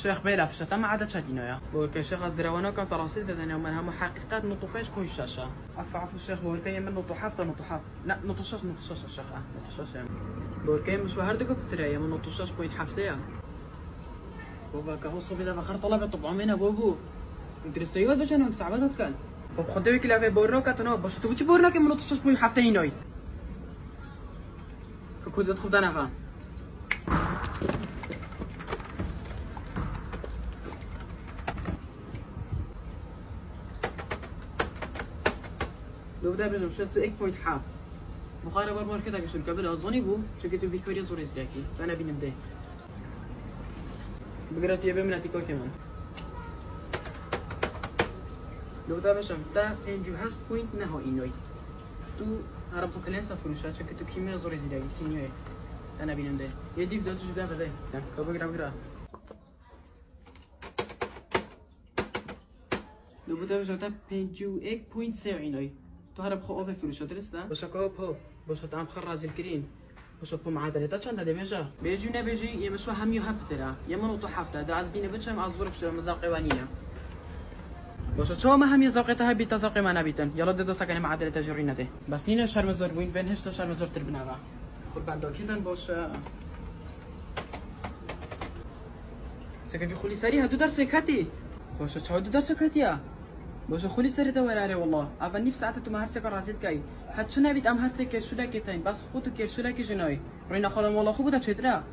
شيخ بيلف شتا ما عاد شدينا بورك شيخ از دروانا كان تراصيد بدنا من هم حقيقات نطوفيش بوي الشاشة عفوا الشيخ بورك يمن نطو حافظ نطو حافظ لا نطو شاش الشيخ نطو شاش بورك مش هردك بتريا من نطو شاش بوي حافظيا بابا كهو صبي ده بخر طلبة طبعا منا بابو درسيوت باش انا صعبات كان باب خدوي كلا في بورنو كاتنو باش تبوتي بورنو كم نطو شاش بوي حافظين نوي كود تدخل دانا فان لو بدا بجم شستو ايك بوينت حاف بخاري بار كده بيشون قبل اظني بو شكيتو فيكتوريا سوريس لكي فانا بنبدا بقرات يبي من اتيكو كمان لو بدا بجم تا انجو هاش بوينت نهو انوي تو عربو كلاسا فروشات شكيتو كيميا سوريس لكي كيميا انا بنبدا يدي بدو تجدا بدا بقرا لو بدا بجم تا انجو ايك بوينت سيو انوي تهرب خو اوفر فلوس درسته باش كوب هو باش تعم خراز الكرين باش بو معادله تا چند ده بيجا بيجي نبيجي يا بس هم يهب ترى يا منو تو حفته ده از بينه بچم از ظروف شو مزاق قوانينه باش شو ما هم يزاقتها بتزاق ما نبيتن يلا ده سكن معادله تجرينه ده بس نينا شرم زور وين فين هشت شرم زور تربنا خد بعد كده باش سكن في خلي سري هدو درس كاتي باش شو هدو درس كاتيا باشه خلی سرت ولاره والله اول نفس ساعت تو مهر سکر رازید کی حد چه نبید ام هر سکر شده کتین بس خودت کر شده کی جنای روی نخالم والله خوب بوده چطوره